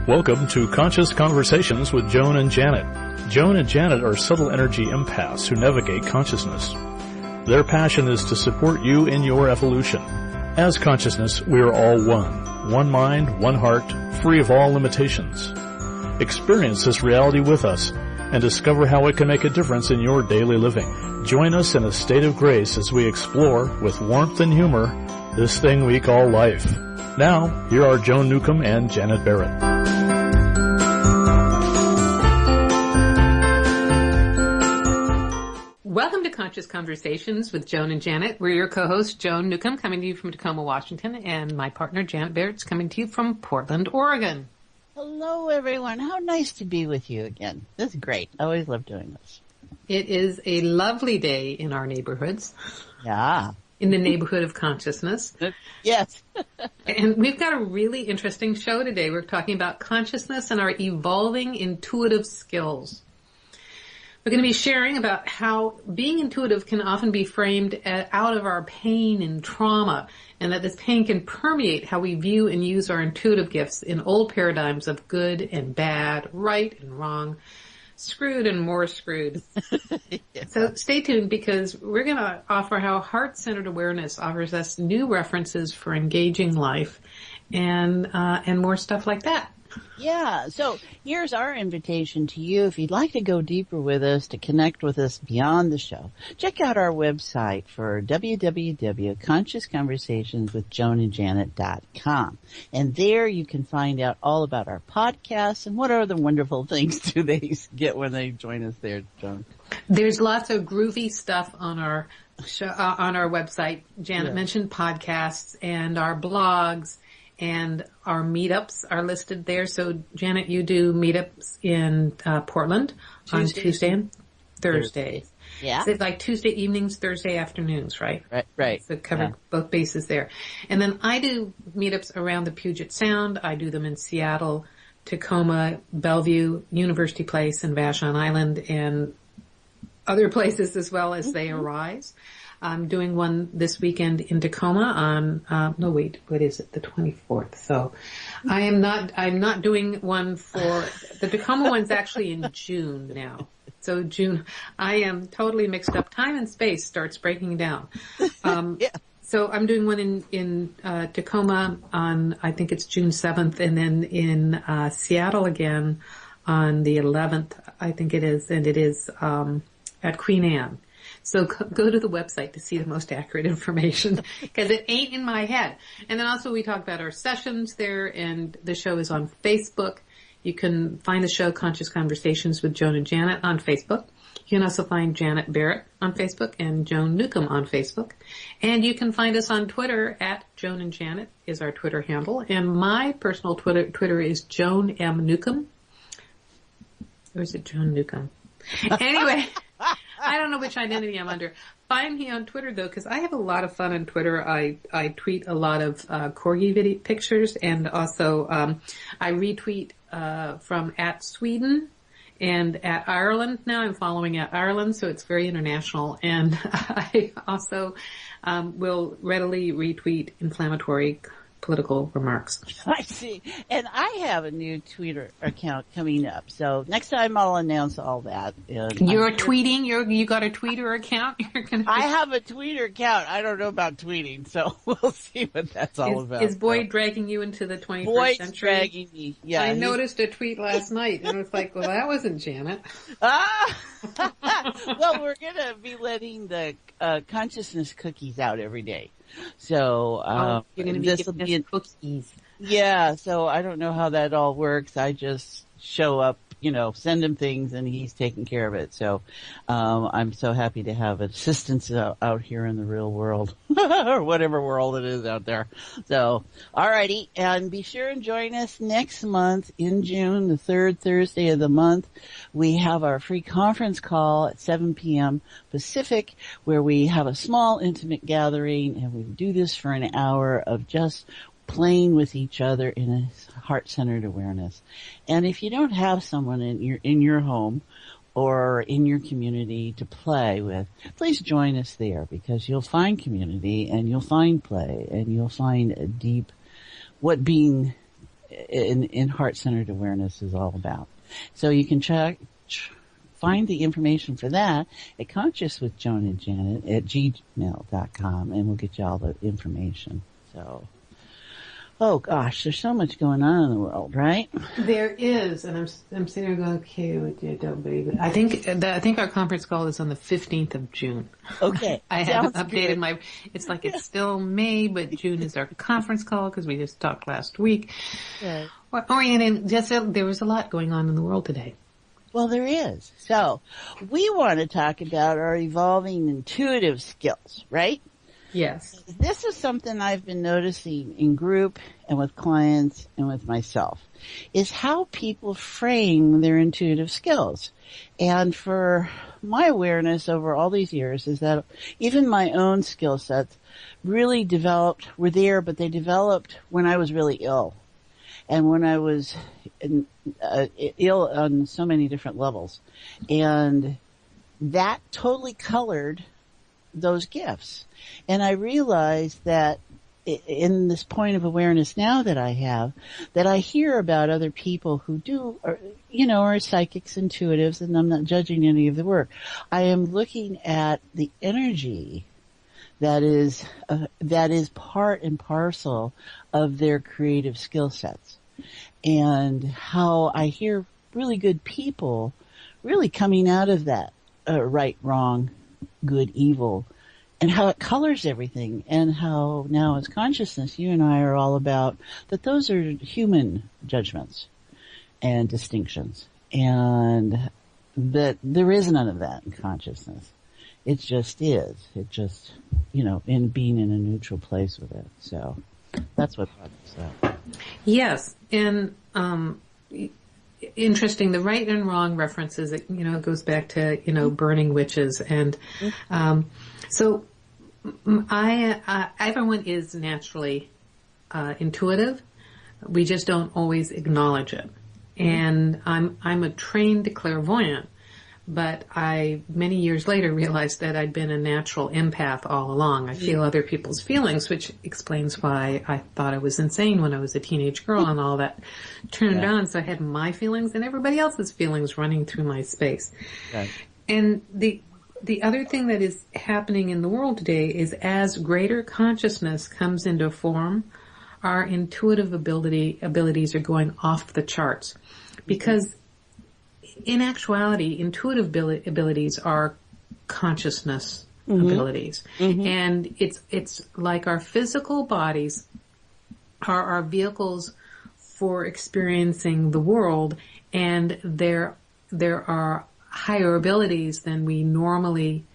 Welcome to Conscious Conversations with Joan and Janet. Joan and Janet are subtle energy empaths who navigate consciousness. Their passion is to support you in your evolution. As consciousness, we are all one. One mind, one heart, free of all limitations. Experience this reality with us and discover how it can make a difference in your daily living. Join us in a state of grace as we explore, with warmth and humor, this thing we call life. Now, here are Joan Newcomb and Janet Barrett. Welcome to Conscious Conversations with Joan and Janet. We're your co-hosts, Joan Newcomb, coming to you from Tacoma, Washington, and my partner, Janet Barrett's coming to you from Portland, Oregon. Hello, everyone. How nice to be with you again. This is great. I always love doing this. It is a lovely day in our neighborhoods. Yeah. In the neighborhood of consciousness. Yes. And we've got a really interesting show today. We're talking about consciousness and our evolving intuitive skills. We're going to be sharing about how being intuitive can often be framed out of our pain and trauma, and that this pain can permeate how we view and use our intuitive gifts in old paradigms of good and bad, right and wrong, screwed and more screwed. Yeah. So stay tuned, because we're going to offer how heart-centered awareness offers us new references for engaging life and more stuff like that. Yeah, so here's our invitation to you. If you'd like to go deeper with us, to connect with us beyond the show, check out our website for www.consciousconversationswithjoanandjanet.com. And there you can find out all about our podcasts and what other wonderful things do they get when they join us there, Joan. There's lots of groovy stuff on our show, on our website. Janet mentioned podcasts and our blogs. And our meetups are listed there. So, Janet, you do meetups in Portland on Tuesday and Thursday. Yeah. So it's like Tuesday evenings, Thursday afternoons, right? Right. So cover both bases there. And then I do meetups around the Puget Sound. I do them in Seattle, Tacoma, Bellevue, University Place, and Vashon Island, and other places as well as they arise. I'm doing one this weekend in Tacoma on, what is it? The 24th. So I'm not doing one for, the Tacoma one's actually in June now. So June, I am totally mixed up. Time and space starts breaking down. So I'm doing one in Tacoma on, I think it's June 7th, and then in Seattle again on the 11th, I think it is, and it is at Queen Anne. So go to the website to see the most accurate information, because it ain't in my head. And then also we talk about our sessions there, and the show is on Facebook. You can find the show Conscious Conversations with Joan and Janet on Facebook. You can also find Janet Barrett on Facebook and Joan Newcomb on Facebook. And you can find us on Twitter at Joan and Janet is our Twitter handle. And my personal Twitter is Joan M. Newcomb. Or is it Joan Newcomb? Anyway. I don't know which identity I'm under. Find me on Twitter, though, because I have a lot of fun on Twitter. I tweet a lot of corgi pictures, and also I retweet from at Sweden and at Ireland. Now I'm following at Ireland, so it's very international. And I also will readily retweet inflammatory political remarks. I see. And I have a new Twitter account coming up. So next time I'll announce all that. You're tweeting? You got a Twitter account? I have a Twitter account. I don't know about tweeting, so we'll see what that's all about. Is Boyd dragging you into the 21st Boyd's century? Dragging me. Yeah. I noticed a tweet last night, and I was like, well, that wasn't Janet. Well, we're going to be letting the consciousness cookies out every day. So, you're going to be giving us cookies. Yeah, so I don't know how that all works. I just show up, send him things, and he's taking care of it. So, I'm so happy to have assistance out here in the real world, or whatever world it is out there. So, alrighty, and be sure and join us next month in June, the third Thursday of the month. We have our free conference call at 7 p.m. Pacific, where we have a small, intimate gathering, and we do this for an hour of just playing with each other in a heart-centered awareness. And if you don't have someone in your home or in your community to play with, please join us there, because you'll find community and you'll find play and you'll find a deep, what being in heart-centered awareness is all about. So you can find the information for that at Conscious with Joan and Janet at gmail.com, and we'll get you all the information. So, oh gosh, there's so much going on in the world, right? There is, and I'm sitting there going, okay, don't believe it. I think our conference call is on the 15th of June. Okay, I haven't updated it's like it's still May, but June is our conference call because we just talked last week. Right. And there was a lot going on in the world today. Well, there is. So, we want to talk about our evolving intuitive skills, right? Yes. This is something I've been noticing in group and with clients and with myself, is how people frame their intuitive skills. And for my awareness over all these years is that even my own skill sets really were there, but they developed when I was really ill. And when I was ill on so many different levels. And that totally colored those gifts. And I realized that in this point of awareness now that I have, that I hear about other people who are psychics, intuitives, and I'm not judging any of the work. I am looking at the energy that is part and parcel of their creative skill sets, and how I hear really good people really coming out of that right, wrong, good, evil, and how it colors everything, and how now as consciousness, you and I are all about that those are human judgments and distinctions, and that there is none of that in consciousness. It just is. It just, in being in a neutral place with it. So that's what brought this up. Yes. And, interesting, the right and wrong references, it goes back to, burning witches. And, so everyone is naturally, intuitive. We just don't always acknowledge it. And I'm a trained clairvoyant. But I, many years later, realized that I'd been a natural empath all along. I feel other people's feelings, which explains why I thought I was insane when I was a teenage girl and all that turned on. So I had my feelings and everybody else's feelings running through my space. Right. And the other thing that is happening in the world today is as greater consciousness comes into form, our intuitive abilities are going off the charts. Because in actuality, intuitive abilities are consciousness abilities. Mm-hmm. And it's like our physical bodies are our vehicles for experiencing the world, and there are higher abilities than we normally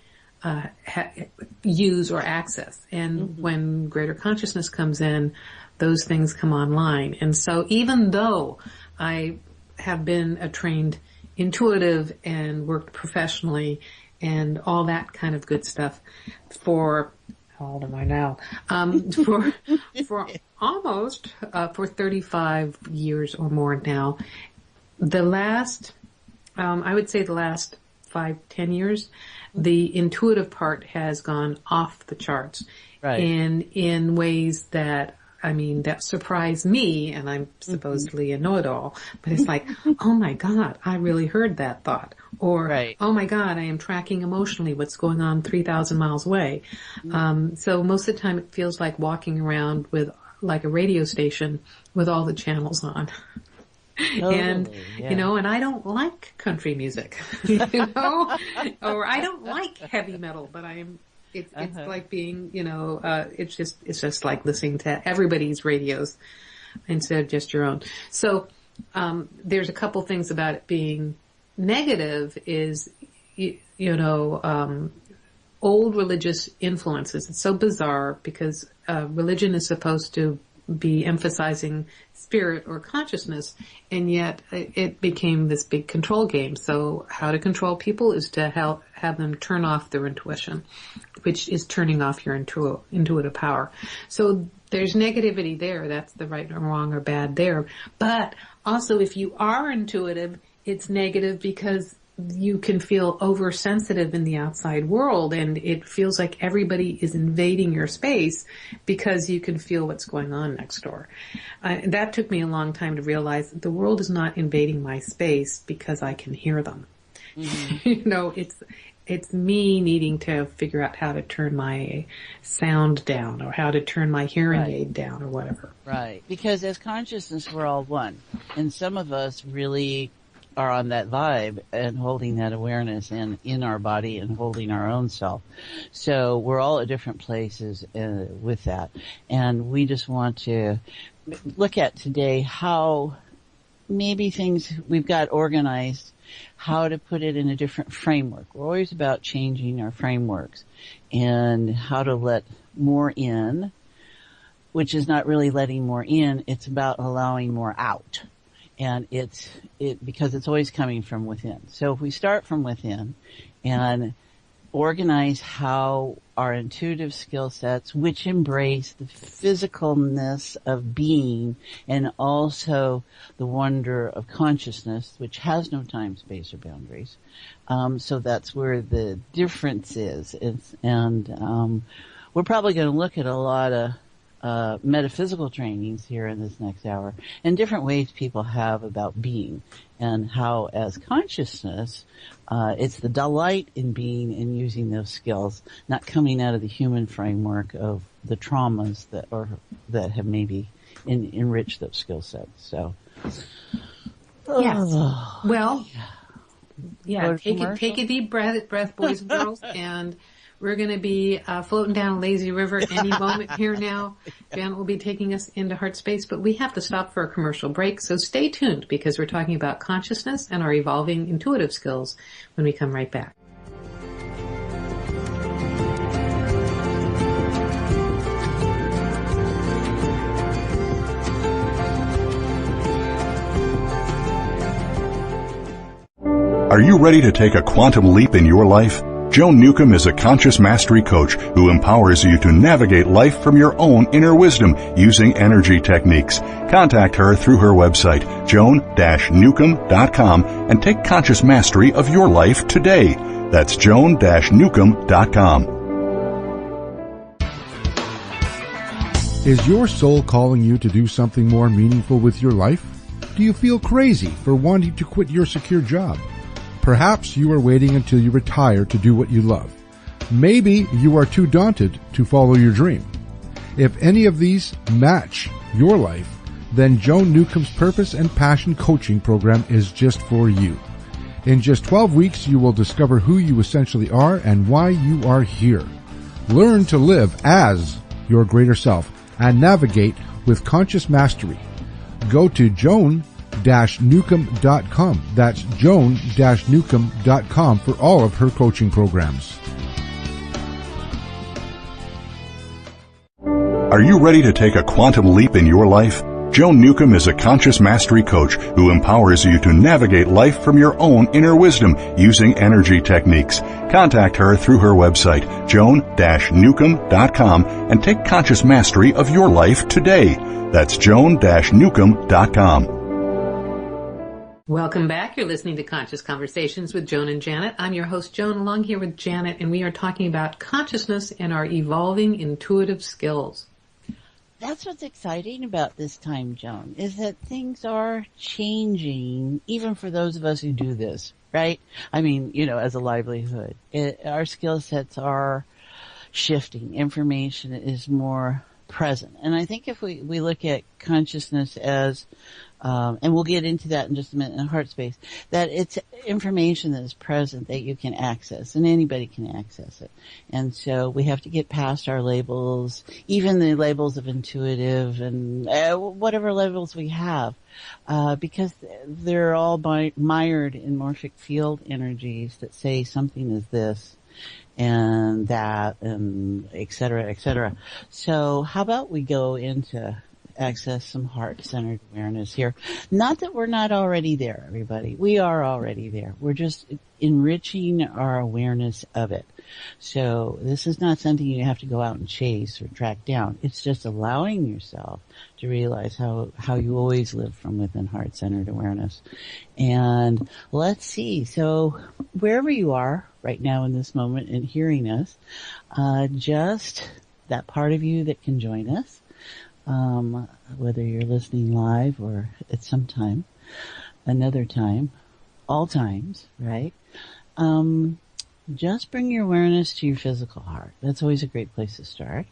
use or access. And when greater consciousness comes in, those things come online. And so even though I have been a trained intuitive and worked professionally and all that kind of good stuff for, how old am I now? For almost, for 35 years or more now. I would say the last 5-10 years, the intuitive part has gone off the charts. Right. In ways that surprised me, and I'm supposedly a know-it-all, but it's like, oh my God, I really heard that thought. Or, oh my God, I am tracking emotionally what's going on 3,000 miles away. So most of the time it feels like walking around with, like a radio station with all the channels on. And, and I don't like country music, or I don't like heavy metal, but it's like being, it's just like listening to everybody's radios instead of just your own. So, there's a couple things about it being negative is, old religious influences. It's so bizarre because, religion is supposed to be emphasizing spirit or consciousness, and yet it became this big control game. So how to control people is to have them turn off their intuition, which is turning off your intuitive power. So there's negativity there. That's the right or wrong or bad there. But also if you are intuitive, it's negative because you can feel oversensitive in the outside world, and it feels like everybody is invading your space because you can feel what's going on next door. That took me a long time to realize that the world is not invading my space because I can hear them. Mm-hmm. It's me needing to figure out how to turn my sound down or how to turn my hearing aid down or whatever. Right. Because as consciousness, we're all one. And some of us really are on that vibe and holding that awareness and in our body and holding our own self. So we're all at different places with that. And we just want to look at today how maybe things we've got organized, how to put it in a different framework. We're always about changing our frameworks and how to let more in, which is not really letting more in. It's about allowing more out. And because it's always coming from within. So if we start from within and organize how our intuitive skill sets, which embrace the physicalness of being and wealso the wonder of consciousness, which has no time, space, or boundaries. So that's where the difference is. We're probably going to look at a lot of metaphysical trainings here in this next hour and different ways people have about being and how as consciousness, it's the delight in being and using those skills, not coming out of the human framework of the traumas that have maybe enriched those skill sets. So. Yes. Well, yeah, take a deep breath, boys and girls, and we're going to be floating down a lazy river any moment here now. Janet will be taking us into heart space, but we have to stop for a commercial break, so stay tuned because we're talking about consciousness and our evolving intuitive skills when we come right back. Are you ready to take a quantum leap in your life? Joan Newcomb is a conscious mastery coach who empowers you to navigate life from your own inner wisdom using energy techniques. Contact her through her website, joan-newcomb.com, and take conscious mastery of your life today. That's joan-newcomb.com. Is your soul calling you to do something more meaningful with your life? Do you feel crazy for wanting to quit your secure job? Perhaps you are waiting until you retire to do what you love. Maybe you are too daunted to follow your dream. If any of these match your life, then Joan Newcomb's Purpose and Passion Coaching Program is just for you. In just 12 weeks, you will discover who you essentially are and why you are here. Learn to live as your greater self and navigate with conscious mastery. Go to Joan-Newcomb.com. That's Joan-Newcomb.com for all of her coaching programs. Are you ready to take a quantum leap in your life? Joan Newcomb is a conscious mastery coach who empowers you to navigate life from your own inner wisdom using energy techniques. Contact her through her website, joan-newcomb.com, and take conscious mastery of your life today. That's joan-newcomb.com. Welcome back. You're listening to Conscious Conversations with Joan and Janet. I'm your host, Joan, along here with Janet, and we are talking about consciousness and our evolving intuitive skills. That's what's exciting about this time, Joan, is that things are changing, even for those of us who do this, right? I mean, as a livelihood. Our skill sets are shifting. Information is more present. And I think if we look at consciousness as and we'll get into that in just a minute in heart space, that it's information that is present that you can access and anybody can access it. And so we have to get past our labels, even the labels of intuitive and whatever labels we have, because they're all mired in morphic field energies that say something is this and that and et cetera, et cetera. So how about we go into access some heart-centered awareness here. Not that we're not already there, everybody. We are already there. We're just enriching our awareness of it. So this is not something you have to go out and chase or track down. It's just allowing yourself to realize how you always live from within heart-centered awareness. And let's see. So wherever you are right now in this moment and hearing us, just that part of you that can join us, whether you're listening live or at some time, another time, all times, right? Just bring your awareness to your physical heart. That's always a great place to start.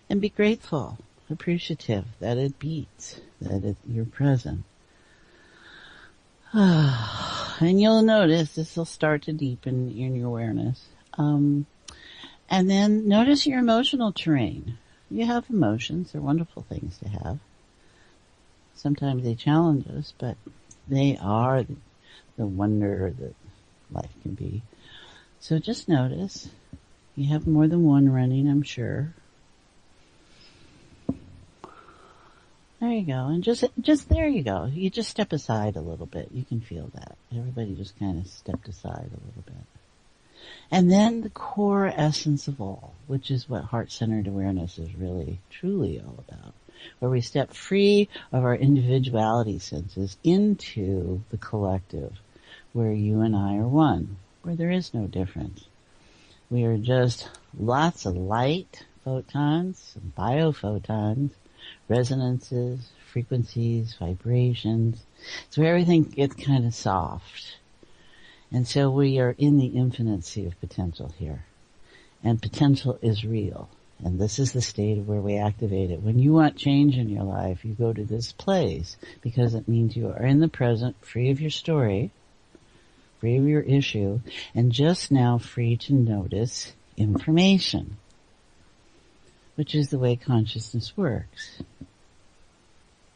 And be grateful, appreciative that it beats, that you're present. And you'll notice this will start to deepen in your awareness. And then notice your emotional terrain. You have emotions. They're wonderful things to have. Sometimes they challenge us, but they are the wonder that life can be. So just notice. You have more than one running, I'm sure. There you go. And just there you go. You just step aside a little bit. You can feel that. Everybody just kind of stepped aside a little bit. And then the core essence of all, which is what heart-centered awareness is really, truly all about, where we step free of our individuality senses into the collective, where you and I are one, where there is no difference. We are just lots of light, photons, biophotons, resonances, frequencies, vibrations. So everything gets kind of soft. And so we are in the infinity of potential here. And potential is real. And this is the state of where we activate it. When you want change in your life, you go to this place because it means you are in the present, free of your story, free of your issue, and just now free to notice information, which is the way consciousness works.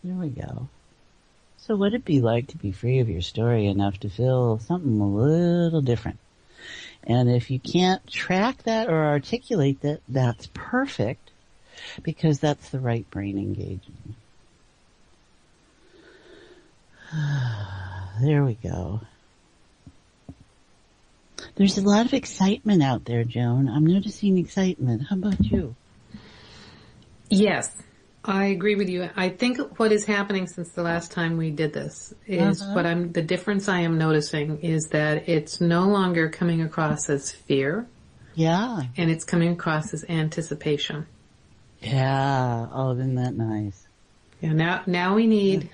There we go. So what'd it be like to be free of your story enough to feel something a little different? And if you can't track that or articulate that, that's perfect, because that's the right brain engagement. There we go. There's a lot of excitement out there, Joan. I'm noticing excitement. How about you? Yes, I agree with you. I think what is happening since the last time we did this is the difference I am noticing is that it's no longer coming across as fear. Yeah. And it's coming across as anticipation. Yeah. Oh, isn't that nice? Yeah. Now we need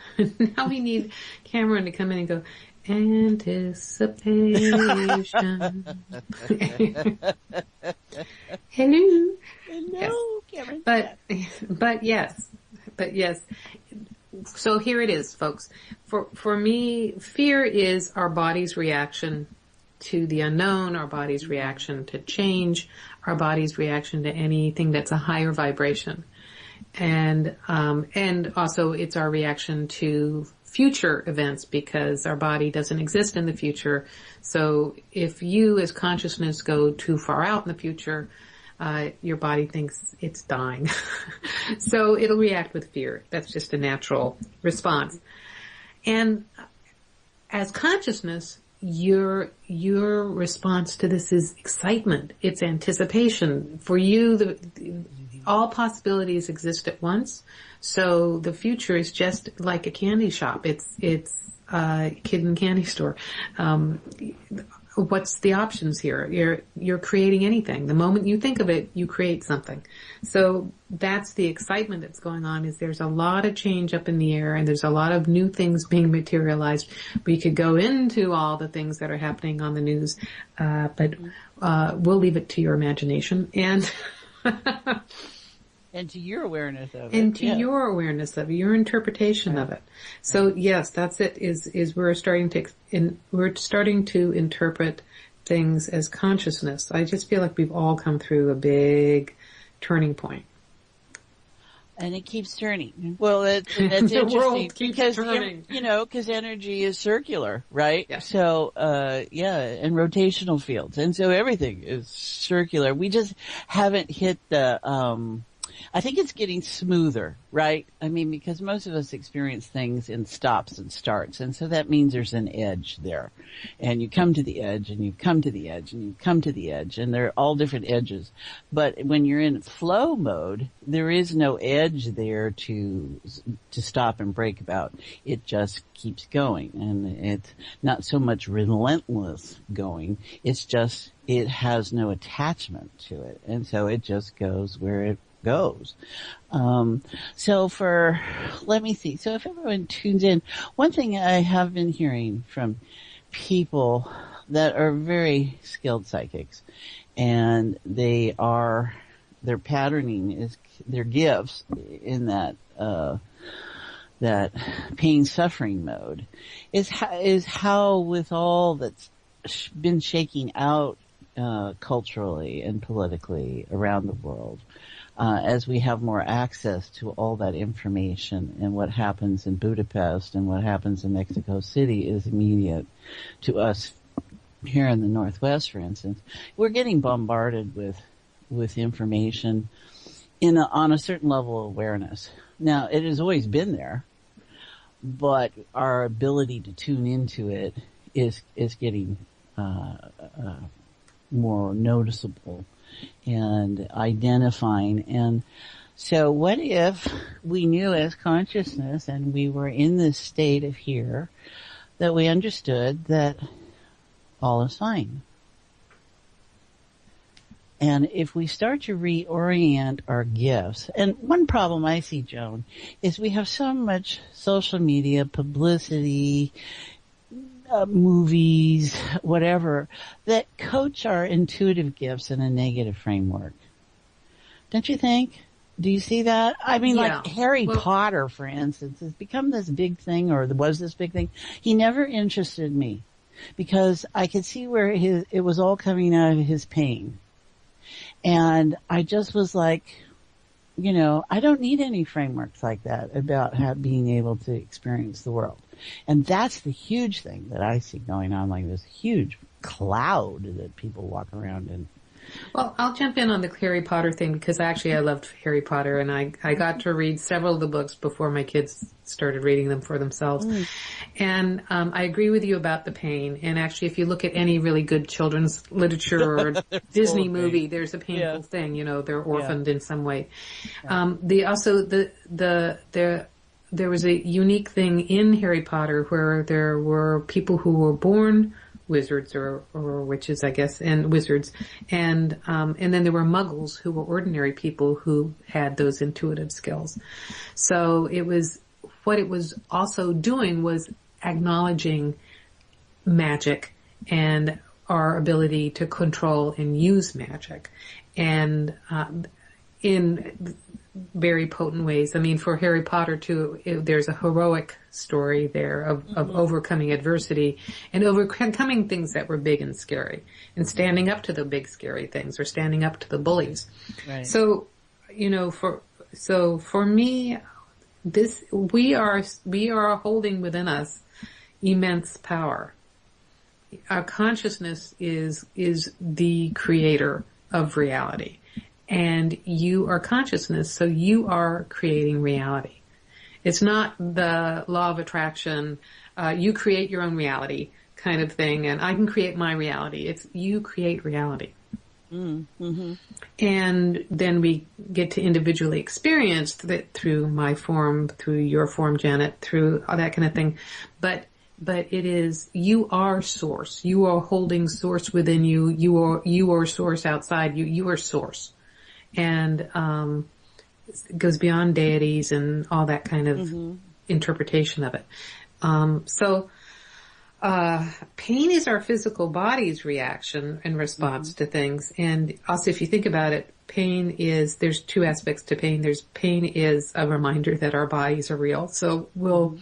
Cameron to come in and go, anticipation. Hello. Hello, Cameron. But yes. So here it is, folks. For me, fear is our body's reaction to the unknown, our body's reaction to change, our body's reaction to anything that's a higher vibration. And also it's our reaction to future events because our body doesn't exist in the future. So if you as consciousness go too far out in the future, your body thinks it's dying. So it'll react with fear. That's just a natural response. And as consciousness, your response to this is excitement. It's anticipation. For you, all possibilities exist at once. So the future is just like a candy shop. It's a kid in candy store. What's the options here? You're creating anything. The moment you think of it, you create something. So that's the excitement that's going on, is there's a lot of change up in the air and there's a lot of new things being materialized. We could go into all the things that are happening on the news, but we'll leave it to your imagination and and to your awareness of it. And to your awareness of it, your interpretation of it. So yes, that's it, is we're starting to interpret things as consciousness. I just feel like we've all come through a big turning point. And it keeps turning. Well, that's the interesting world keeps because, turning. because energy is circular, right? Yeah. So, and rotational fields. And so everything is circular. We just haven't hit the I think it's getting smoother, right? I mean, because most of us experience things in stops and starts, and so that means there's an edge there. And you come to the edge, and you come to the edge, and you come to the edge, and they're all different edges. But when you're in flow mode, there is no edge there to stop and break about. It just keeps going, and it's not so much relentless going. It's just, it has no attachment to it, and so it just goes where it goes. Let me see. So if everyone tunes in, one thing I have been hearing from people that are very skilled psychics, and their patterning is their gifts in that pain suffering mode is how with all that's been shaking out culturally and politically around the world, as we have more access to all that information, and what happens in Budapest and what happens in Mexico City is immediate to us here in the Northwest, for instance. We're getting bombarded with information on a certain level of awareness. Now, it has always been there, but our ability to tune into it is getting more noticeable and identifying. And so what if we knew as consciousness, and we were in this state of here, that we understood that all is fine? And if we start to reorient our gifts, and one problem I see, Joan, is we have so much social media, publicity, movies, whatever, that coach our intuitive gifts in a negative framework. Don't you think? Do you see that? I mean, Yeah. like Harry Potter, for instance, has become this big thing, or was this big thing. He never interested me because I could see where it was all coming out of his pain. And I just was like, I don't need any frameworks like that about being able to experience the world. And that's the huge thing that I see going on, like this huge cloud that people walk around in. Well, I'll jump in on the Harry Potter thing because actually I loved Harry Potter, and I got to read several of the books before my kids started reading them for themselves. And I agree with you about the pain. And actually, if you look at any really good children's literature or Disney movie, there's a painful thing. They're orphaned in some way. There was a unique thing in Harry Potter where there were people who were born wizards or witches, I guess, and wizards, and then there were muggles who were ordinary people who had those intuitive skills. So what it was also doing was acknowledging magic and our ability to control and use magic, and in very potent ways. I mean, for Harry Potter too, there's a heroic story there of overcoming adversity and overcoming things that were big and scary, and standing up to the big scary things, or standing up to the bullies. Right. So, for me, we are holding within us immense power. Our consciousness is the creator of reality. And you are consciousness, so you are creating reality. It's not the law of attraction, you create your own reality kind of thing, and I can create my reality. It's you create reality. Mm-hmm. And then we get to individually experience that through my form, through your form, Janet, through all that kind of thing. But it is, you are source. You are holding source within you. You are source outside you. You are source. And it goes beyond deities and all that kind of interpretation of it. Pain is our physical body's reaction and response to things. And also, if you think about it, there's two aspects to pain. Pain is a reminder that our bodies are real. So we'll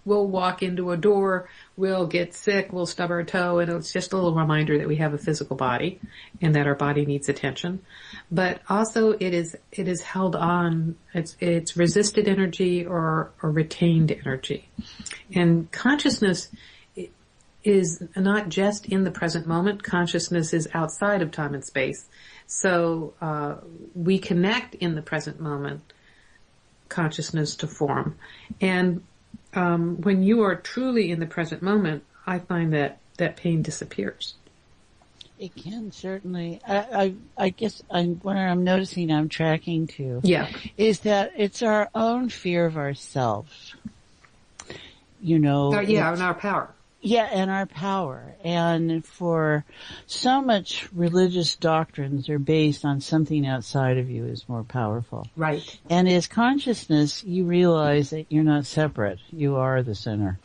walk into a door, we'll get sick, we'll stub our toe, and it's just a little reminder that we have a physical body and that our body needs attention. But also it is held on, it's resisted energy or retained energy. And consciousness is not just in the present moment. Consciousness is outside of time and space. So we connect in the present moment, consciousness to form. And when you are truly in the present moment, I find that pain disappears. It can certainly. I guess what I'm noticing, I'm tracking to, is that it's our own fear of ourselves. You know, and our power. Yeah, and our power. And for so much religious doctrines are based on something outside of you is more powerful. Right. And as consciousness, you realize that you're not separate. You are the center.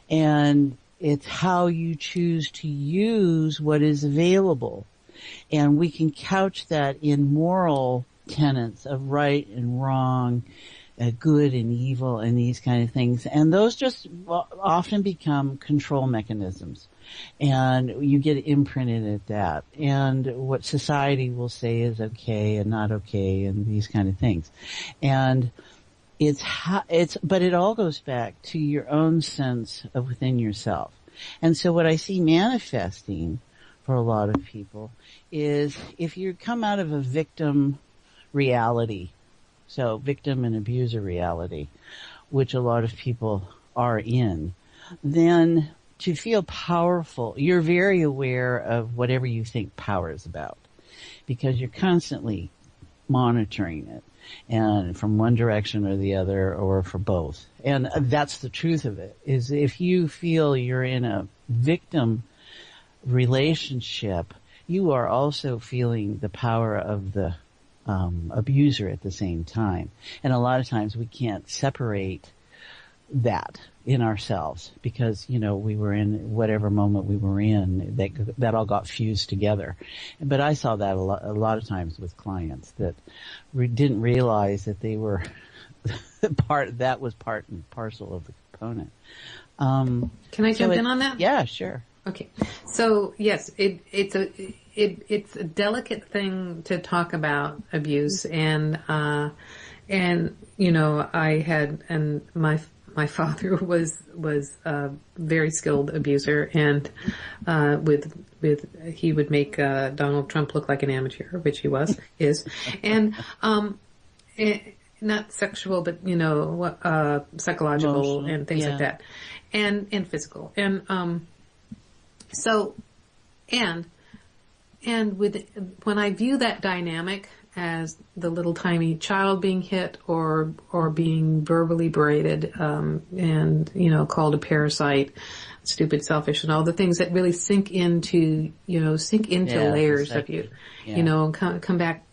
And it's how you choose to use what is available. And we can couch that in moral tenets of right and wrong, good and evil and these kind of things. And those just often become control mechanisms. And you get imprinted at that. And what society will say is okay and not okay and these kind of things. And but it all goes back to your own sense of within yourself. And so what I see manifesting for a lot of people is if you come out of a victim reality, so victim and abuser reality, which a lot of people are in, then to feel powerful, you're very aware of whatever you think power is about because you're constantly monitoring it and from one direction or the other or for both. And that's the truth of it, is if you feel you're in a victim relationship, you are also feeling the power of the abuser at the same time. And a lot of times we can't separate that in ourselves because, you know, we were in whatever moment we were in, that all got fused together. But I saw that a lot of times with clients that didn't realize that they were that was part and parcel of the component. Can I jump in on that? Yeah, sure. Okay. So yes, it's a delicate thing to talk about abuse and you know, my father was a very skilled abuser and he would make Donald Trump look like an amateur, which he is. And not sexual, but you know, psychological emotional, and things like that. And physical. And so, and when I view that dynamic as the little tiny child being hit or being verbally berated, and, you know, called a parasite, stupid, selfish, and all the things that really sink into layers of you, you know, and come back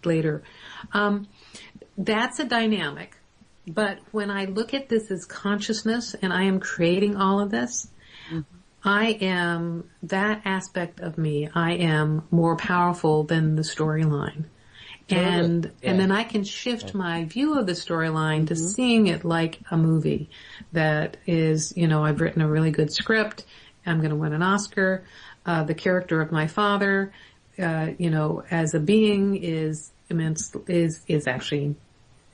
later. That's a dynamic. But when I look at this as consciousness and I am creating all of this, I am that aspect of me. I am more powerful than the storyline. And then I can shift my view of the storyline to seeing it like a movie that is, you know, I've written a really good script. I'm going to win an Oscar. The character of my father, you know, as a being is actually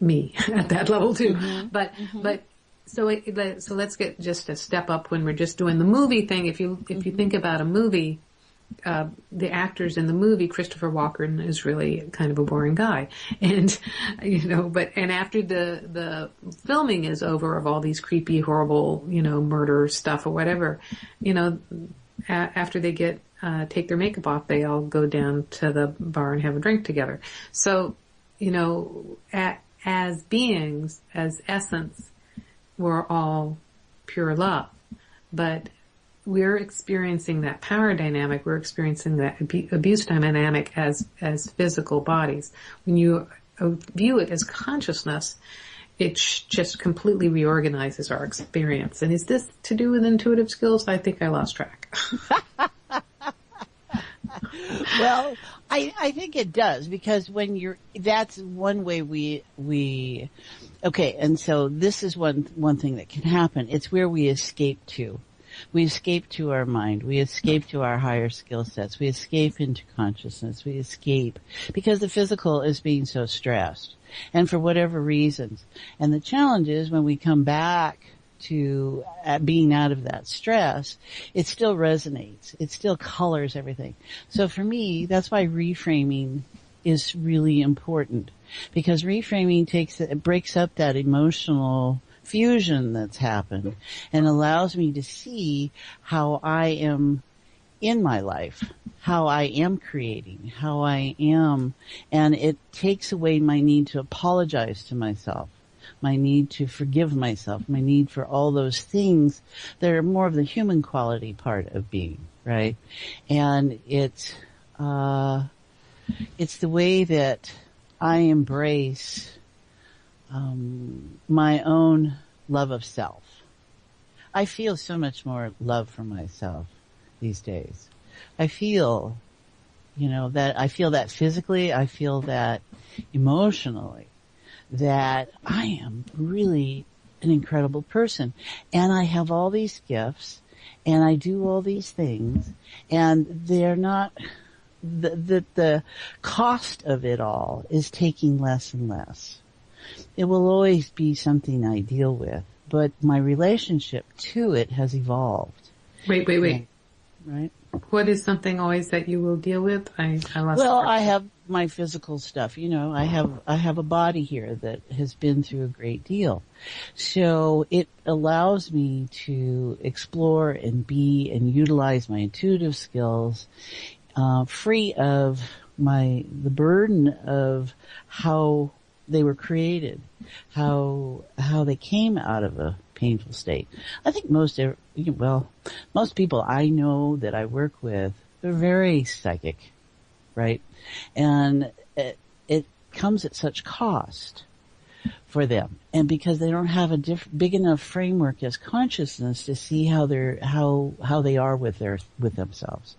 me at that level too. But so let's get just a step up when we're just doing the movie thing. If you think about a movie, the actors in the movie, Christopher Walken is really kind of a boring guy. And, you know, and after the filming is over of all these creepy, horrible, you know, murder stuff or whatever, you know, after they take their makeup off, they all go down to the bar and have a drink together. So, you know, as beings, as essence, we're all pure love, but we're experiencing that power dynamic. We're experiencing that abuse dynamic as physical bodies. When you view it as consciousness, it just completely reorganizes our experience. And is this to do with intuitive skills? I think I lost track. Well, I think it does, because that's one way we okay, and so this is one thing that can happen. It's where we escape to. We escape to our mind. We escape to our higher skill sets. We escape into consciousness. We escape because the physical is being so stressed, and for whatever reasons. And the challenge is when we come back to being out of that stress, it still resonates. It still colors everything. So for me, that's why reframing is really important, because reframing breaks up that emotional fusion that's happened and allows me to see how I am in my life, how I am creating, how I am, and it takes away my need to apologize to myself, my need to forgive myself, my need for all those things that are more of the human quality part of being, right? And it's the way that I embrace my own love of self. I feel so much more love for myself these days. I feel that physically, I feel that emotionally, that I am really an incredible person. And I have all these gifts, and I do all these things, and they're not, the cost of it all is taking less and less. It will always be something I deal with, but my relationship to it has evolved. Wait. Right? What is something always that you will deal with? I lost. Well, I have my physical stuff. I have a body here that has been through a great deal. So it allows me to explore and be and utilize my intuitive skills, free of the burden of how they were created, how they came out of a painful state. I think most people I know that I work with, they're very psychic, right? And it comes at such cost for them. And because they don't have a big enough framework as consciousness to see how they are with themselves.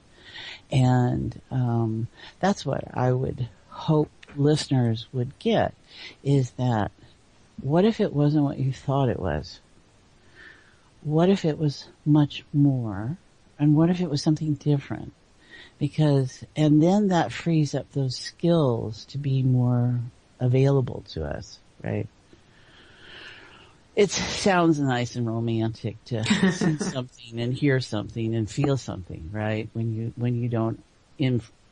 And that's what I would hope listeners would get, is that what if it wasn't what you thought it was? What if it was much more? And what if it was something different? And then that frees up those skills to be more available to us, right? It sounds nice and romantic to see something and hear something and feel something, right? When you don't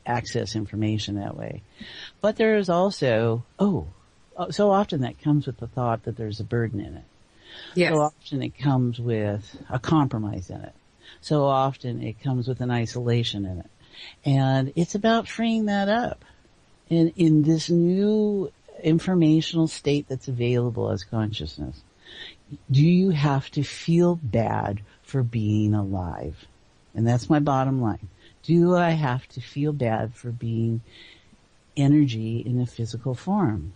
access information that way. But there is also, so often that comes with the thought that there's a burden in it. Yes. So often it comes with a compromise in it. So often it comes with an isolation in it. And it's about freeing that up in this new informational state that's available as consciousness. Do you have to feel bad for being alive? And that's my bottom line. Do I have to feel bad for being energy in a physical form?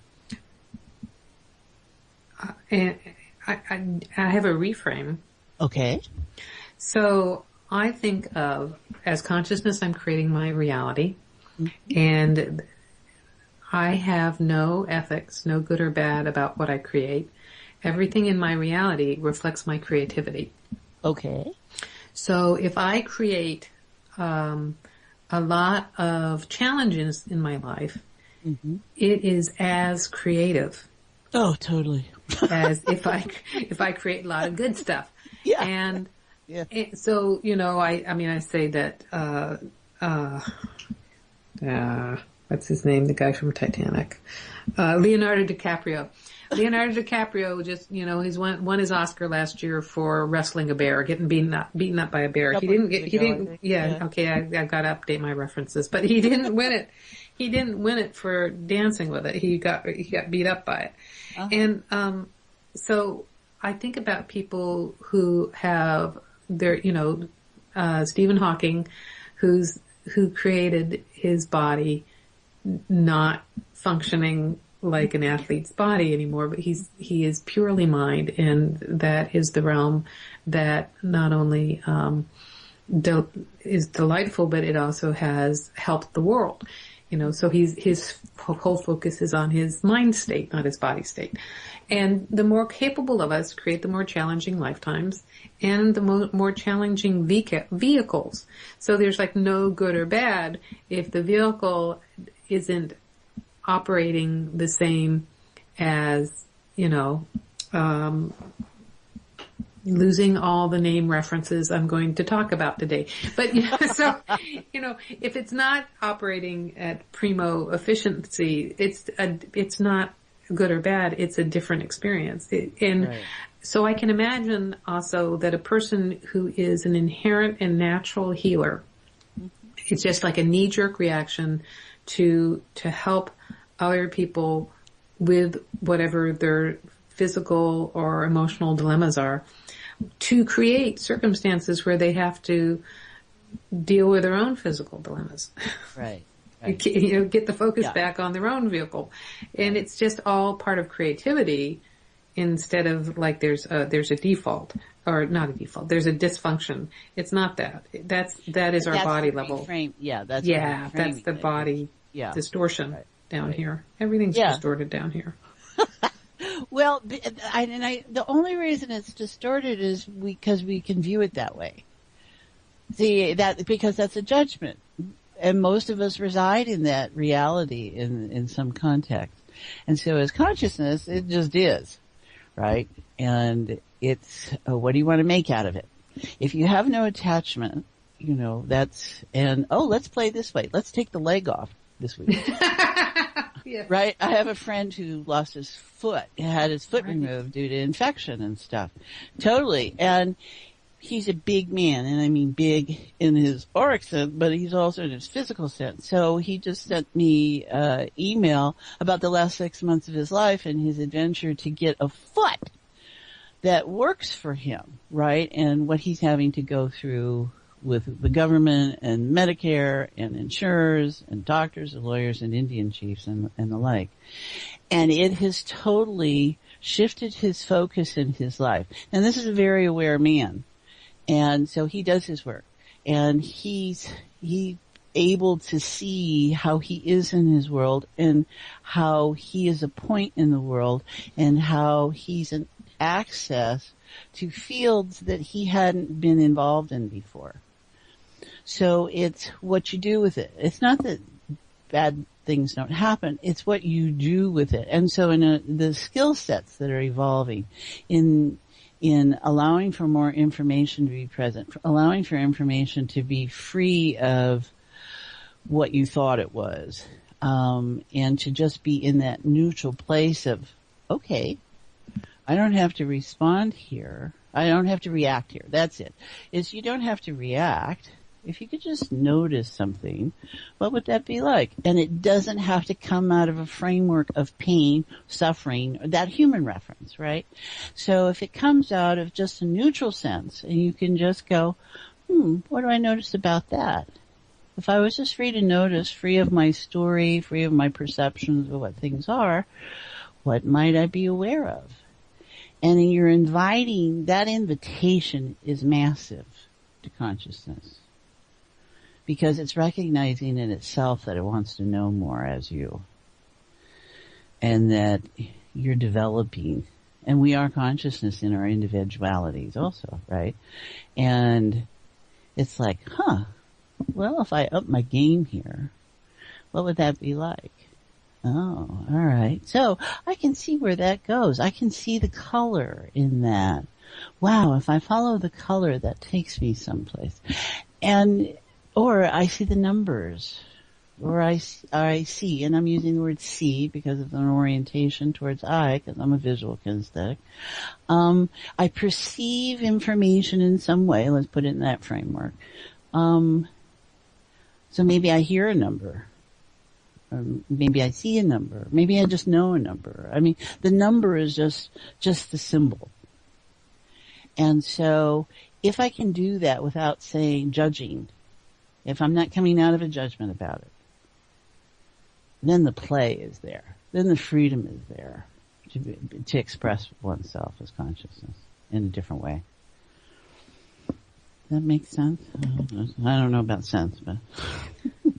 And I have a reframe. Okay. So I think of, as consciousness, I'm creating my reality. Mm-hmm. And I have no ethics, no good or bad about what I create. Everything in my reality reflects my creativity. Okay. So if I create a lot of challenges in my life, mm-hmm. it is as creative. Oh, totally. As if I create a lot of good stuff. Yeah. And yeah. So, I say that, what's his name? The guy from Titanic. Leonardo DiCaprio. Leonardo DiCaprio just, he's won his Oscar last year for wrestling a bear, getting beaten up by a bear. Okay, I've got to update my references, but he didn't win it. He didn't win it for dancing with it. He got beat up by it. Uh-huh. And, so I think about people who have their, Stephen Hawking, who created his body not functioning like an athlete's body anymore, but he is purely mind, and that is the realm that not only is delightful, but it also has helped the world. So his whole focus is on his mind state, not his body state. And the more capable of us create the more challenging lifetimes and the more challenging vehicles. So there's like no good or bad if the vehicle isn't operating the same as, losing all the name references I'm going to talk about today. But, if it's not operating at primo efficiency, it's not good or bad. It's a different experience. So I can imagine also that a person who is an inherent and natural healer, it's just like a knee-jerk reaction to help other people with whatever their physical or emotional dilemmas are, to create circumstances where they have to deal with their own physical dilemmas. Right. Get the focus back on their own vehicle. And it's just all part of creativity instead of like there's a default, or not a default, there's a dysfunction. It's not that. That is our body level. That's the body distortion down here. Everything's distorted down here. Well, the only reason it's distorted is because we can view it that way. Because that's a judgment. And most of us reside in that reality in some context. And so as consciousness, it just is, right? And it's, what do you want to make out of it? If you have no attachment, let's play this way. Let's take the leg off this week. Yeah. Right? I have a friend who lost his foot, had his foot removed due to infection and stuff. Totally. And he's a big man, and I mean big in his auric sense, but he's also in his physical sense. So he just sent me an email about the last 6 months of his life and his adventure to get a foot that works for him, right? And what he's having to go through with the government and Medicare and insurers and doctors and lawyers and Indian chiefs and the like. And it has totally shifted his focus in his life. And this is a very aware man. And so he does his work. And he's able to see how he is in his world and how he is a point in the world and how he's an access to fields that he hadn't been involved in before. So it's what you do with it. It's not that bad things don't happen. It's what you do with it. And so the skill sets that are evolving in allowing for more information to be present, allowing for information to be free of what you thought it was, and to just be in that neutral place of, okay, I don't have to respond here. I don't have to react here. That's it. You don't have to react. If you could just notice something, what would that be like? And it doesn't have to come out of a framework of pain, suffering, that human reference, right? So if it comes out of just a neutral sense and you can just go, what do I notice about that? If I was just free to notice, free of my story, free of my perceptions of what things are, what might I be aware of? And you're inviting, that invitation is massive to consciousness. Because it's recognizing in itself that it wants to know more as you. And that you're developing. And we are consciousness in our individualities also, right? And it's like, well, if I up my game here, what would that be like? Oh, all right. So I can see where that goes. I can see the color in that. Wow, if I follow the color, that takes me someplace. Or I see the numbers, or I see, and I'm using the word see because of an orientation towards I, because I'm a visual kinesthetic. I perceive information in some way, let's put it in that framework. So maybe I hear a number, or maybe I see a number, maybe I just know a number. I mean, the number is just the symbol. And so if I can do that without saying, judging, if I'm not coming out of a judgment about it, then the play is there. Then the freedom is there to express oneself as consciousness in a different way. That makes sense? I don't know about sense, but.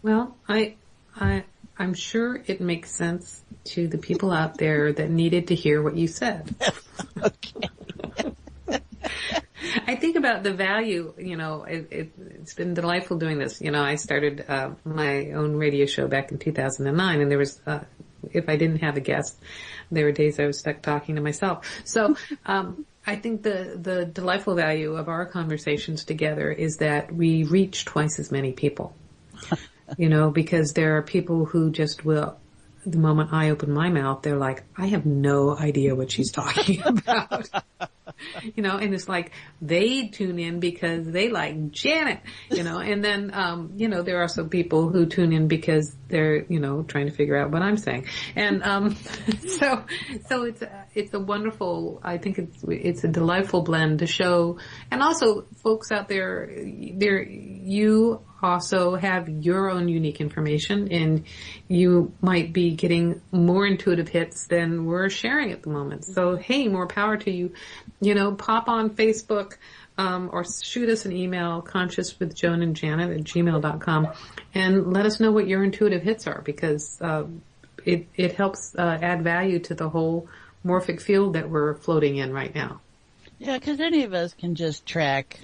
Well, I'm sure it makes sense to the people out there that needed to hear what you said. Okay. I think about the value, it's been delightful doing this. I started my own radio show back in 2009, and there was, if I didn't have a guest, there were days I was stuck talking to myself. So I think the delightful value of our conversations together is that we reach twice as many people. Because there are people who just will, the moment I open my mouth, they're like, I have no idea what she's talking about. And it's like they tune in because they like Janet, and then, there are some people who tune in because they're, trying to figure out what I'm saying. And, so it's a wonderful, I think it's a delightful blend to show. And also folks out there, you also have your own unique information, and you might be getting more intuitive hits than we're sharing at the moment. So, hey, more power to you. Pop on Facebook, or shoot us an email, consciouswithjoanandjanet@gmail.com, and let us know what your intuitive hits are, because it helps add value to the whole morphic field that we're floating in right now. Yeah, because any of us can just track,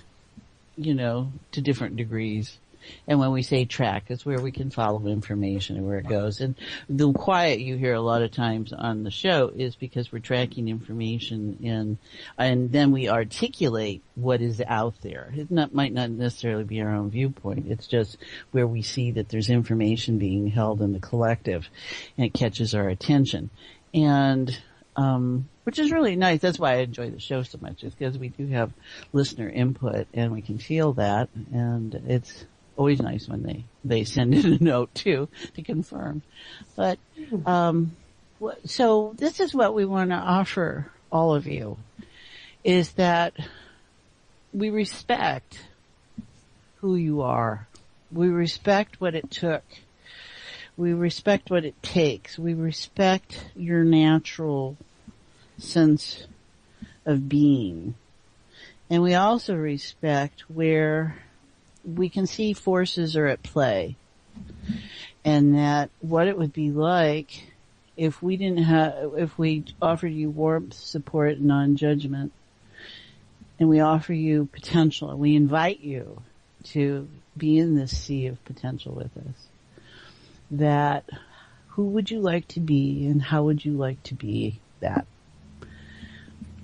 to different degrees. And when we say track, it's where we can follow information and where it goes. And the quiet you hear a lot of times on the show is because we're tracking information and then we articulate what is out there. It might not necessarily be our own viewpoint. It's just where we see that there's information being held in the collective, and it catches our attention. And, which is really nice. That's why I enjoy the show so much, is because we do have listener input and we can feel that, and it's always nice when they send in a note too to confirm. But so this is what we want to offer all of you, is that we respect who you are. We respect what it took. We respect what it takes. We respect your natural sense of being. And we also respect where we can see forces are at play, and that what it would be like if we offered you warmth, support, non-judgment, and we offer you potential, and we invite you to be in this sea of potential with us. That who would you like to be, and how would you like to be that?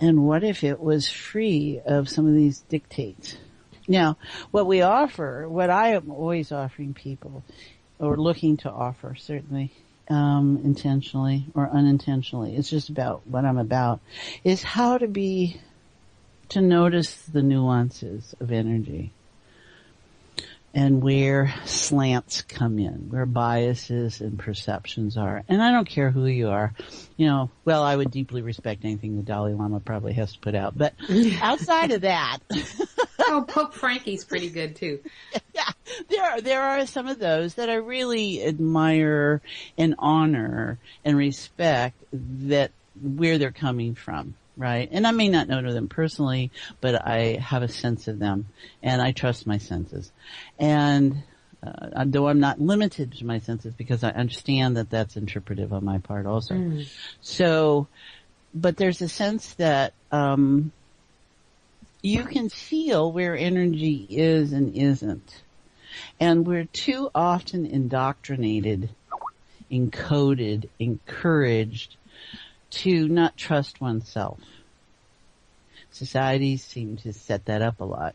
And what if it was free of some of these dictates? Now, what I am always offering people, or looking to offer, certainly, intentionally or unintentionally, it's just about what I'm about, is how to notice the nuances of energy. And where slants come in, where biases and perceptions are. And I don't care who you are. I would deeply respect anything the Dalai Lama probably has to put out. But outside of that... Oh, Pope Frankie's pretty good too. Yeah, there are some of those that I really admire and honor and respect, that where they're coming from. Right. And I may not know them personally, but I have a sense of them, and I trust my senses. And, though I'm not limited to my senses, because I understand that that's interpretive on my part also. Mm. So, but there's a sense that, you can feel where energy is and isn't. And we're too often indoctrinated, encoded, encouraged to not trust oneself. Societies seem to set that up a lot.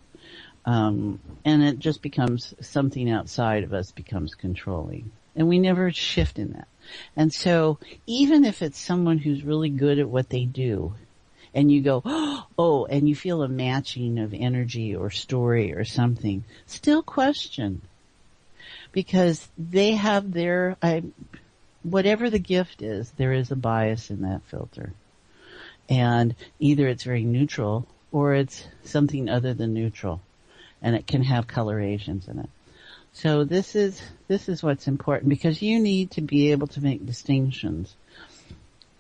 And it just becomes something outside of us becomes controlling. And we never shift in that. And so even if it's someone who's really good at what they do, and you go, oh, and you feel a matching of energy or story or something, still question. Because they have whatever the gift is, there is a bias in that filter. And either it's very neutral or it's something other than neutral. And it can have colorations in it. So this is what's important, because you need to be able to make distinctions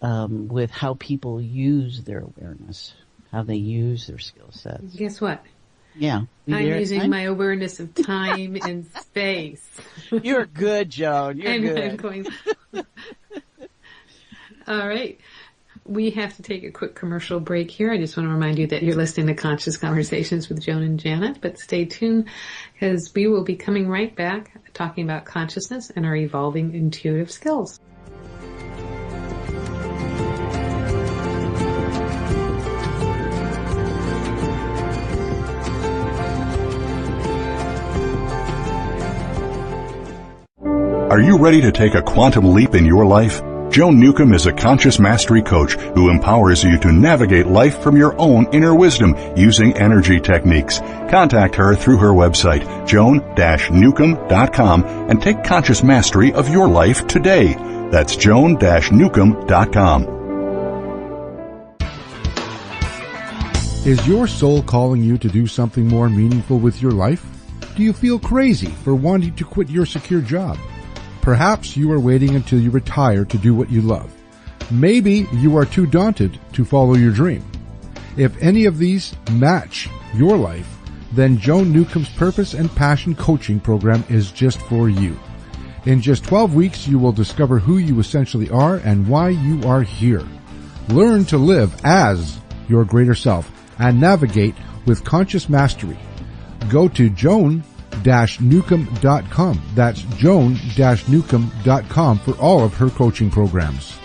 with how people use their awareness, how they use their skill sets. Guess what? Yeah. I'm using my awareness of time and space. You're good, Joan. You're good. All right. We have to take a quick commercial break here. I just want to remind you that you're listening to Conscious Conversations with Joan and Janet, but stay tuned, because we will be coming right back talking about consciousness and our evolving intuitive skills. Are you ready to take a quantum leap in your life? Joan Newcomb is a conscious mastery coach who empowers you to navigate life from your own inner wisdom using energy techniques. Contact her through her website, joan-newcomb.com, and take conscious mastery of your life today. That's joan-newcomb.com. Is your soul calling you to do something more meaningful with your life? Do you feel crazy for wanting to quit your secure job? Perhaps you are waiting until you retire to do what you love. Maybe you are too daunted to follow your dream. If any of these match your life, then Joan Newcomb's Purpose and Passion Coaching Program is just for you. In just 12 weeks, you will discover who you essentially are and why you are here. Learn to live as your greater self and navigate with conscious mastery. Go to joan-newcomb.com. That's joan-newcomb.com for all of her coaching programs.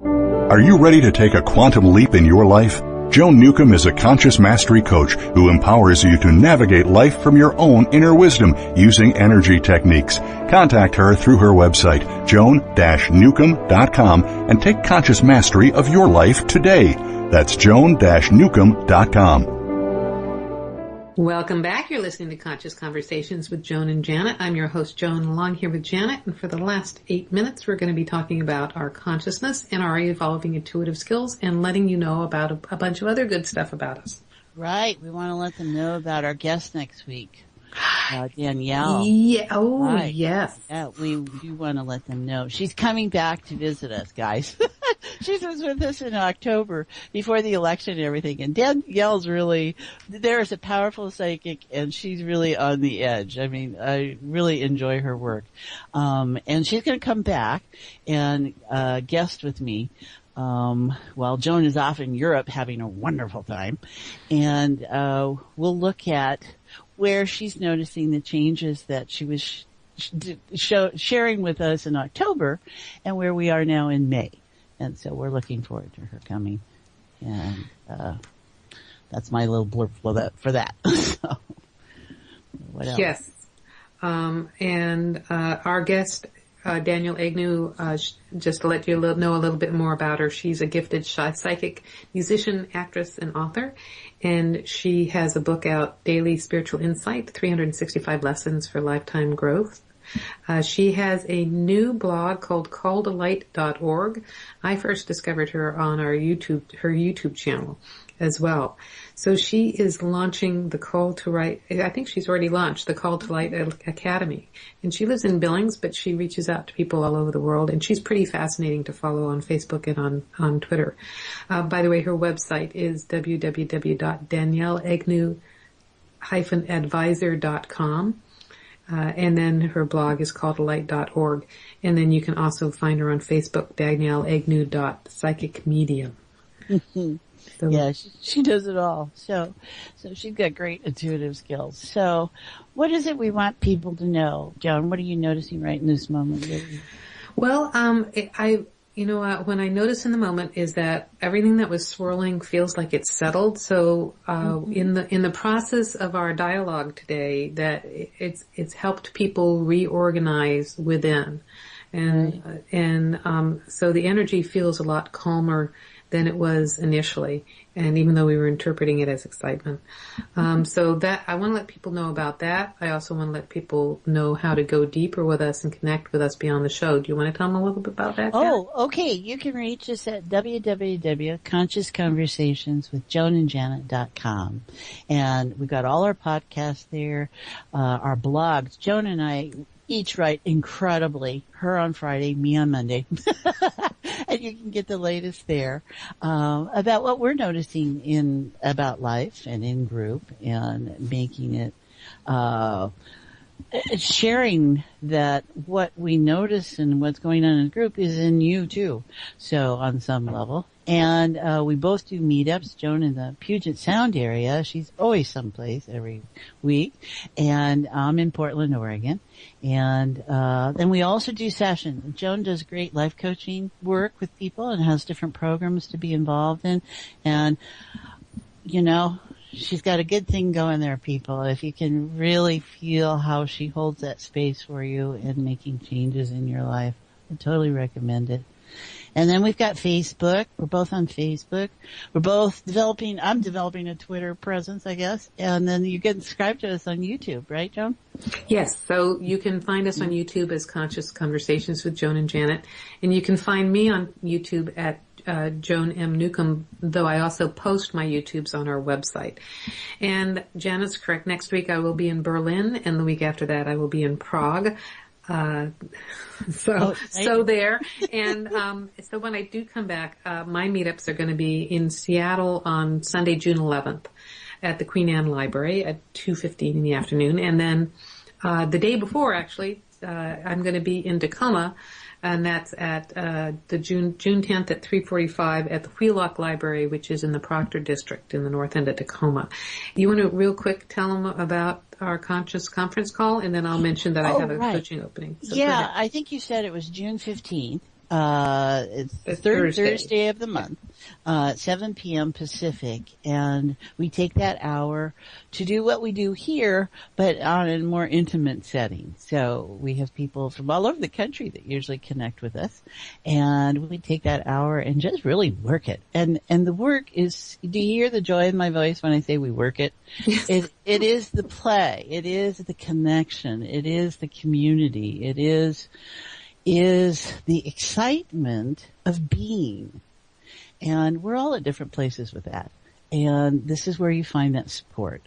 Are you ready to take a quantum leap in your life? Joan Newcomb is a conscious mastery coach who empowers you to navigate life from your own inner wisdom using energy techniques. Contact her through her website, joan-newcomb.com, and take conscious mastery of your life today. That's joan-newcomb.com. Welcome back. You're listening to Conscious Conversations with Joan and Janet. I'm your host, Joan, along here with Janet. And for the last 8 minutes, we're going to be talking about our consciousness and our evolving intuitive skills and letting you know about a bunch of other good stuff about us. Right. We want to let them know about our guest next week. Danielle. Yeah. Oh, right. Yes. Yeah, we do want to let them know. She's coming back to visit us, guys. She was with us in October before the election and everything. And Danielle's really, there's a powerful psychic and she's really on the edge. I mean, I really enjoy her work. And she's going to come back and, guest with me. While Joan is off in Europe having a wonderful time. And, we'll look at where she's noticing the changes that she was sharing with us in October and where we are now in May. And so we're looking forward to her coming. And that's my little blurb for that. So, what else? Yes. And our guest, Danielle Agnew, just to let you know a little bit more about her, she's a gifted psychic, musician, actress, and author. And she has a book out, Daily Spiritual Insight, 365 Lessons for Lifetime Growth. She has a new blog called calldelight.org. I first discovered her on her YouTube channel as well. So she is launching the Call to Light. I think she's already launched the Call to Light Academy. And she lives in Billings, but she reaches out to people all over the world. And she's pretty fascinating to follow on Facebook and on Twitter. By the way, her website is www.danielleagnew-advisor.com. And then her blog is calldelight.org. And then you can also find her on Facebook, danielleagnew.psychicmedium. So, yeah, she does it all. So she's got great intuitive skills. So what is it we want people to know? Joan, what are you noticing right in this moment? Well, when I notice in the moment is that everything that was swirling feels like it's settled. So, in the process of our dialogue today, that it's helped people reorganize within. And so the energy feels a lot calmer than it was initially. And even though we were interpreting it as excitement. So that, I want to let people know about that. I also want to let people know how to go deeper with us and connect with us beyond the show. Do you want to tell them a little bit about that? Oh, okay. You can reach us at www.consciousconversationswithjoanandjanet.com. And we've got all our podcasts there, our blogs. Joan and I each write incredibly. Her on Friday, me on Monday. And you can get the latest there, about what we're noticing about life and in group and making it, sharing that what we notice and what's going on in the group is in you too. So on some level. And, we both do meetups. Joan in the Puget Sound area. She's always someplace every week. And I'm in Portland, Oregon. And, then we also do sessions. Joan does great life coaching work with people and has different programs to be involved in. And, she's got a good thing going there, people. If you can really feel how she holds that space for you and making changes in your life, I totally recommend it. And then we've got Facebook. We're both on Facebook. We're both I'm developing a Twitter presence, I guess. And then you can subscribe to us on YouTube, right, Joan? Yes. So you can find us on YouTube as Conscious Conversations with Joan and Janet. And you can find me on YouTube at Joan M. Newcomb, though I also post my YouTubes on our website. And Janet's correct. Next week I will be in Berlin, and the week after that I will be in Prague. So there. And, so when I do come back, my meetups are going to be in Seattle on Sunday, June 11th at the Queen Anne Library at 2:15 in the afternoon. And then, the day before, actually, I'm going to be in Tacoma, and that's at, the June 10th at 3:45 at the Wheelock Library, which is in the Proctor District in the north end of Tacoma. You want to real quick tell them about our Conscious conference call, and then I'll mention that I have a coaching opening. So yeah, I think you said it was June 15th. It's the third Thursday of the month, 7 p.m. Pacific, and we take that hour to do what we do here, but on a more intimate setting. So we have people from all over the country that usually connect with us, and we take that hour and just really work it. And the work is, do you hear the joy in my voice when I say we work it? It is the play. It is the connection. It is the community. It is the excitement of being. And we're all at different places with that. And this is where you find that support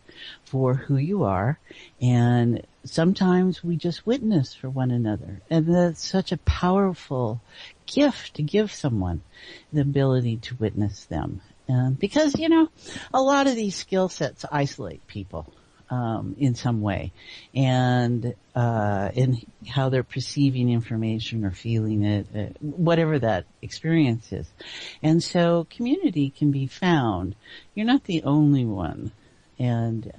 for who you are. And sometimes we just witness for one another. And that's such a powerful gift to give someone, the ability to witness them. Because, a lot of these skill sets isolate people. In some way, and in how they're perceiving information or feeling it, whatever that experience is. And so community can be found. You're not the only one. And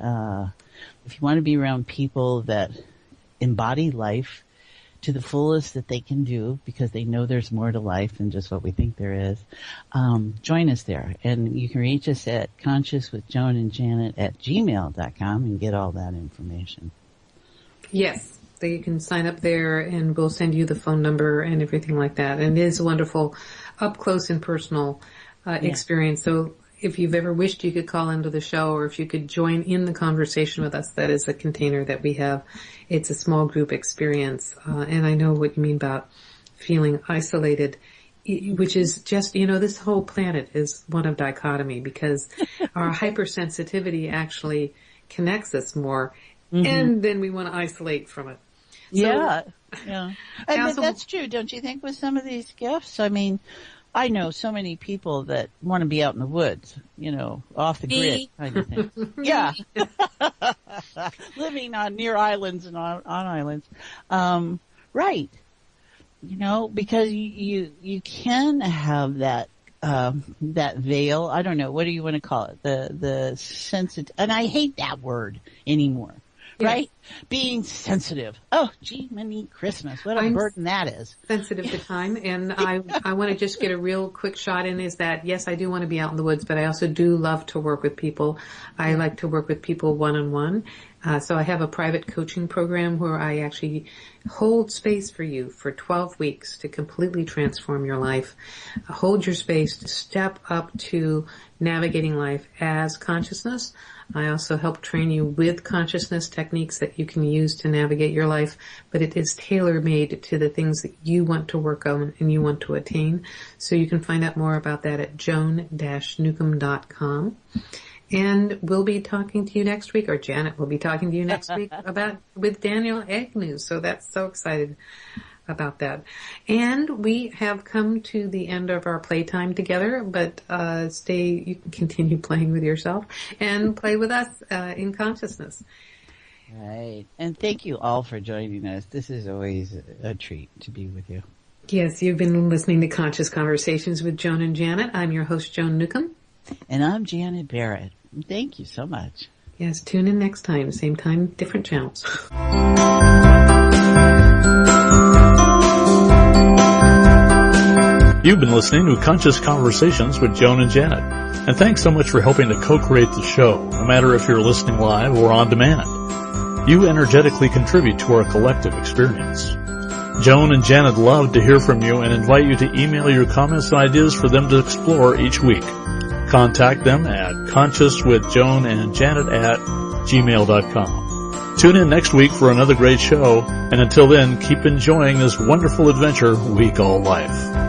if you want to be around people that embody life to the fullest that they can do, because they know there's more to life than just what we think there is, join us there. And you can reach us at consciouswithjoanandjanet@gmail.com and get all that information. Yes, so you can sign up there, and we'll send you the phone number and everything like that. And it is a wonderful, up close and personal experience. So if you've ever wished you could call into the show, or if you could join in the conversation with us, that is a container that we have. It's a small group experience. And I know what you mean about feeling isolated, which is just, this whole planet is one of dichotomy, because our hypersensitivity actually connects us more, and then we want to isolate from it. So, yeah. And that's true, don't you think, with some of these gifts? I mean, I know so many people that want to be out in the woods, off the grid kind of thing. Yeah. Living on near islands and on islands. Right. Because you can have that veil. I don't know. What do you want to call it? The sensitive, and I hate that word anymore. Right? Being sensitive. Oh, gee, many Christmas. What a burden that is. Sensitive to time. And I want to just get a real quick shot in, is that, yes, I do want to be out in the woods, but I also do love to work with people. I like to work with people one-on-one. So I have a private coaching program where I actually hold space for you for 12 weeks to completely transform your life. Hold your space to step up to navigating life as consciousness. I also help train you with consciousness techniques that you can use to navigate your life, but it is tailor-made to the things that you want to work on and you want to attain. So you can find out more about that at joan-newcomb.com. And we'll be talking to you next week, or Janet will be talking to you next week with Daniel Agnew. So that's so excited about that. And we have come to the end of our playtime together, but you can continue playing with yourself and play with us in consciousness. Right. And thank you all for joining us. This is always a treat to be with you. Yes, you've been listening to Conscious Conversations with Joan and Janet. I'm your host, Joan Newcomb. And I'm Janet Barrett. Thank you so much. Yes, tune in next time, same time, different channels. You've been listening to Conscious Conversations with Joan and Janet. And thanks so much for helping to co-create the show, no matter if you're listening live or on demand. You energetically contribute to our collective experience. Joan and Janet love to hear from you and invite you to email your comments and ideas for them to explore each week. Contact them at consciouswithjoanandjanet@gmail.com. Tune in next week for another great show, and until then, keep enjoying this wonderful adventure we call life.